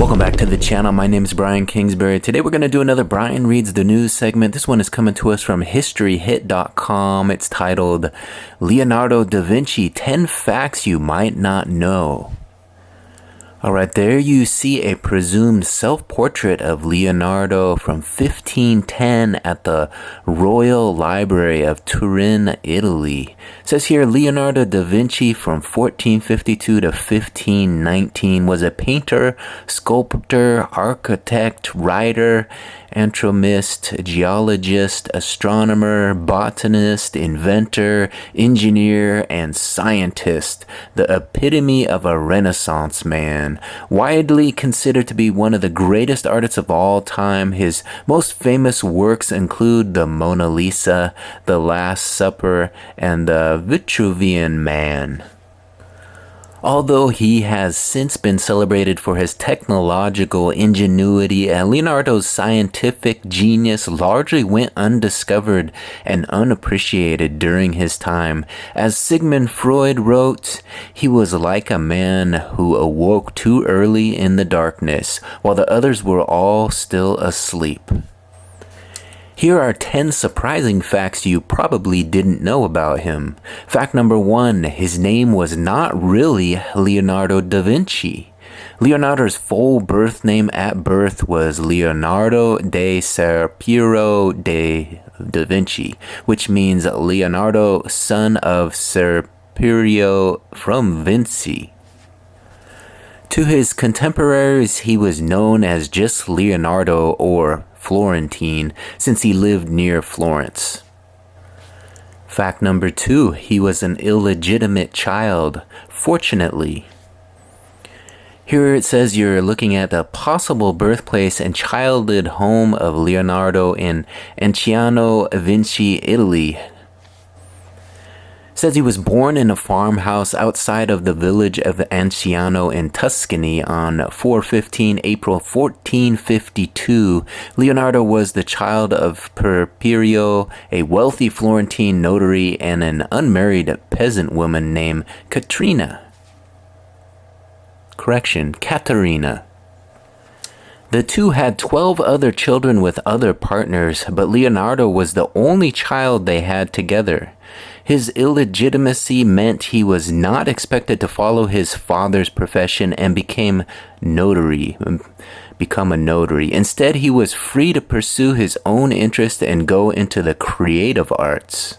Welcome back to the channel. My name is Brian Kingsbury. Today we're going to do another Brian Reads the News segment. This one is coming to us from historyhit.com. It's titled Leonardo da Vinci 10 Facts You Might Not Know. Alright, there you see a presumed self-portrait of Leonardo from 1510 at the Royal Library of Turin, Italy. It says here, Leonardo da Vinci from 1452 to 1519 was a painter, sculptor, architect, writer, anatomist, geologist, astronomer, botanist, inventor, engineer, and scientist, the epitome of a Renaissance man. Widely considered to be one of the greatest artists of all time, his most famous works include the Mona Lisa, the Last Supper, and the Vitruvian Man. Although he has since been celebrated for his technological ingenuity, Leonardo's scientific genius largely went undiscovered and unappreciated during his time. As Sigmund Freud wrote, he was like a man who awoke too early in the darkness, while the others were all still asleep. Here are 10 surprising facts you probably didn't know about him. Fact number 1, his name was not really Leonardo da Vinci. Leonardo's full birth name at birth was Leonardo de Ser Piero da Vinci, which means Leonardo, son of Ser Piero from Vinci. To his contemporaries, he was known as just Leonardo or Florentine, since he lived near Florence. Fact number 2, he was an illegitimate child, fortunately. Here it says you're looking at the possible birthplace and childhood home of Leonardo in Anciano, Vinci, Italy. It says he was born in a farmhouse outside of the village of Anciano in Tuscany on 4/15 April 1452. Leonardo was the child of Piero, a wealthy Florentine notary, and an unmarried peasant woman named Caterina. The two had 12 other children with other partners, but Leonardo was the only child they had together. His illegitimacy meant he was not expected to follow his father's profession and become a notary. Instead, he was free to pursue his own interest and go into the creative arts.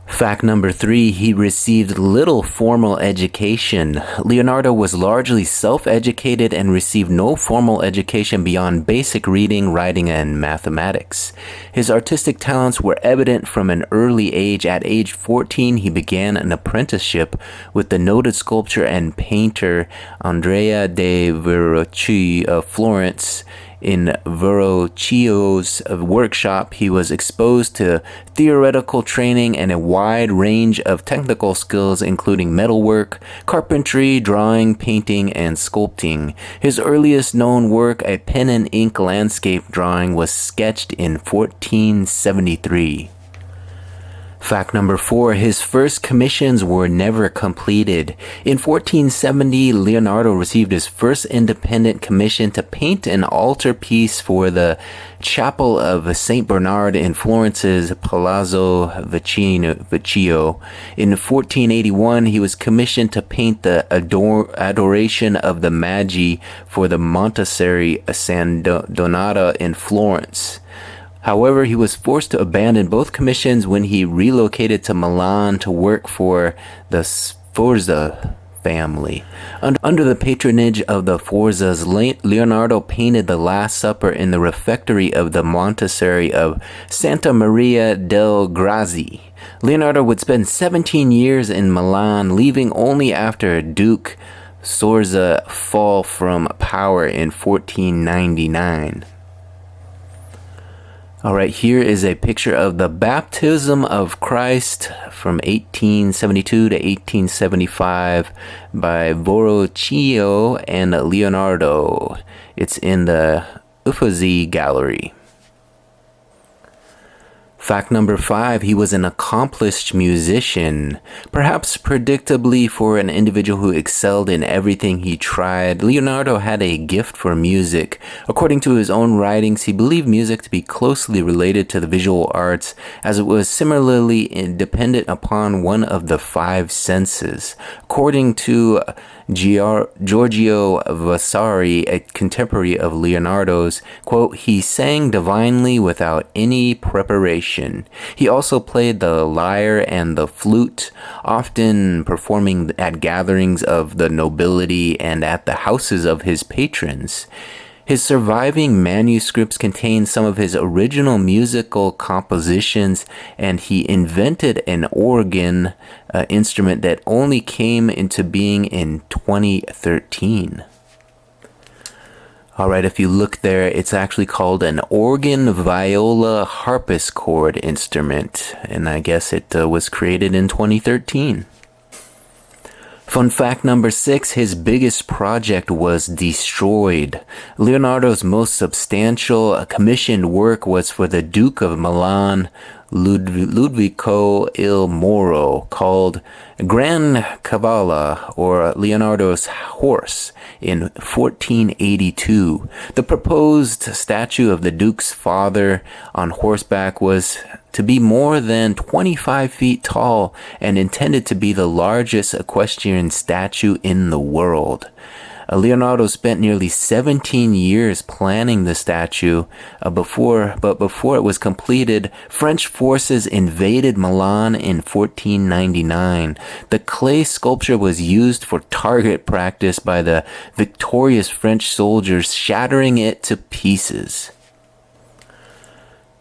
Fact number 3, he received little formal education. Leonardo was largely self-educated and received no formal education beyond basic reading, writing, and mathematics. His artistic talents were evident from an early age. At age 14, he began an apprenticeship with the noted sculptor and painter Andrea de Verrocchio of Florence. In Verrocchio's workshop, he was exposed to theoretical training and a wide range of technical skills, including metalwork, carpentry, drawing, painting, and sculpting. His earliest known work, a pen and ink landscape drawing, was sketched in 1473. Fact number 4, his first commissions were never completed. In 1470, Leonardo received his first independent commission to paint an altarpiece for the Chapel of St. Bernard in Florence's Palazzo Vecchio. In 1481, he was commissioned to paint the Adoration of the Magi for the Monastery San Donato in Florence. However, he was forced to abandon both commissions when he relocated to Milan to work for the Sforza family. Under the patronage of the Sforzas, Leonardo painted the Last Supper in the refectory of the monastery of Santa Maria del Grazi. Leonardo would spend 17 years in Milan, leaving only after Duke Sforza fall from power in 1499. Alright, here is a picture of the baptism of Christ from 1872 to 1875 by Verrocchio and Leonardo. It's in the Uffizi Gallery. Fact number 5, he was an accomplished musician. Perhaps predictably for an individual who excelled in everything he tried, Leonardo had a gift for music. According to his own writings, he believed music to be closely related to the visual arts, as it was similarly dependent upon one of the 5 senses. According to Giorgio Vasari, a contemporary of Leonardo's, quote, he sang divinely without any preparation. He also played the lyre and the flute, often performing at gatherings of the nobility and at the houses of his patrons. His surviving manuscripts contain some of his original musical compositions, and he invented an organ instrument that only came into being in 2013. Alright, if you look there, it's actually called an organ viola harpsichord instrument, and I guess it was created in 2013. Fun fact number 6, his biggest project was destroyed. Leonardo's most substantial commissioned work was for the Duke of Milan, Ludovico il Moro, called Gran Cavalla, or Leonardo's Horse, in 1482. The proposed statue of the Duke's father on horseback was to be more than 25 feet tall and intended to be the largest equestrian statue in the world. Leonardo spent nearly 17 years planning the statue, but before it was completed, French forces invaded Milan in 1499. The clay sculpture was used for target practice by the victorious French soldiers, shattering it to pieces.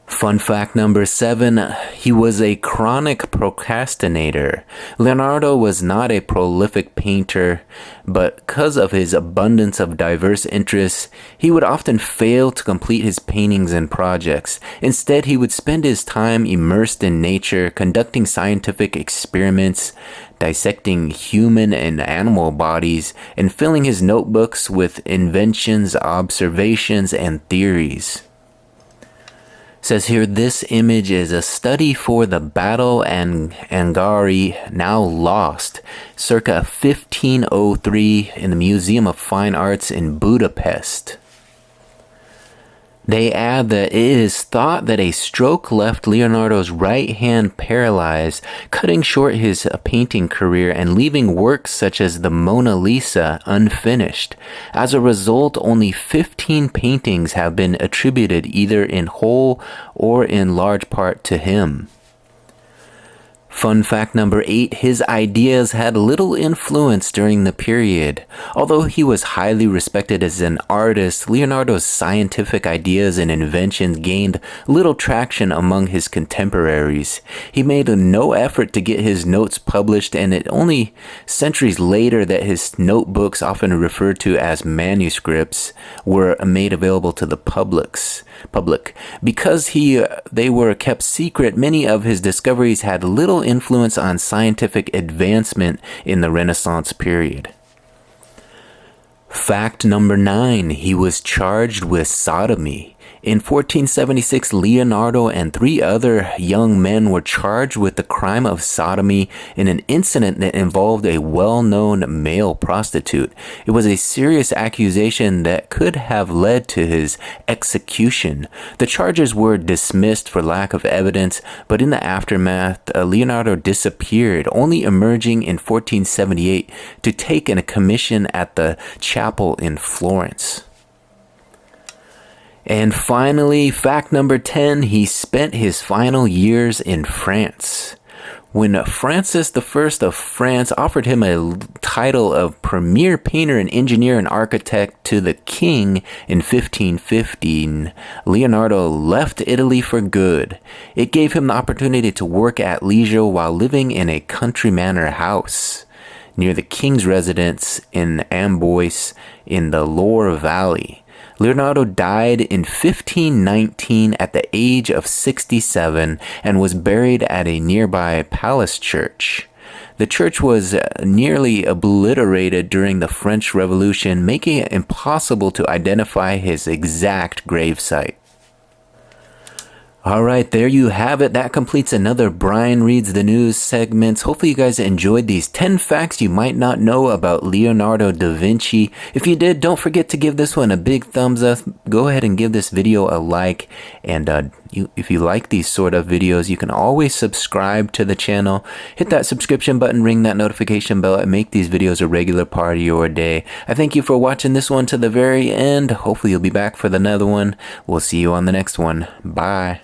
Fun fact number 7, he was a chronic procrastinator. Leonardo was not a prolific painter, but because of his abundance of diverse interests, he would often fail to complete his paintings and projects. Instead, he would spend his time immersed in nature, conducting scientific experiments, dissecting human and animal bodies, and filling his notebooks with inventions, observations, and theories. Says here, this image is a study for the battle and Angari, now lost, circa 1503 in the Museum of Fine Arts in Budapest. They add that it is thought that a stroke left Leonardo's right hand paralyzed, cutting short his painting career and leaving works such as the Mona Lisa unfinished. As a result, only 15 paintings have been attributed either in whole or in large part to him. Fun fact number 8, his ideas had little influence during the period. Although he was highly respected as an artist, Leonardo's scientific ideas and inventions gained little traction among his contemporaries. He made no effort to get his notes published, and it only centuries later that his notebooks, often referred to as manuscripts, were made available to the public. Because they were kept secret, many of his discoveries had little influence on scientific advancement in the Renaissance period. Fact number 9, he was charged with sodomy. In 1476, Leonardo and 3 other young men were charged with the crime of sodomy in an incident that involved a well-known male prostitute. It was a serious accusation that could have led to his execution. The charges were dismissed for lack of evidence, but in the aftermath, Leonardo disappeared, only emerging in 1478 to take a commission at the chapel in Florence. And finally, fact number 10, he spent his final years in France. When Francis I of France offered him a title of premier painter and engineer and architect to the king in 1515, Leonardo left Italy for good. It gave him the opportunity to work at leisure while living in a country manor house near the king's residence in Amboise in the Loire Valley. Leonardo died in 1519 at the age of 67 and was buried at a nearby palace church. The church was nearly obliterated during the French Revolution, making it impossible to identify his exact gravesite. All right, there you have it. That completes another Brian Reads the News segments. Hopefully you guys enjoyed these 10 facts you might not know about Leonardo da Vinci. If you did, don't forget to give this one a big thumbs up. Go ahead and give this video a like. And if you like these sort of videos, you can always subscribe to the channel. Hit that subscription button, ring that notification bell, and make these videos a regular part of your day. I thank you for watching this one to the very end. Hopefully you'll be back for another one. We'll see you on the next one. Bye.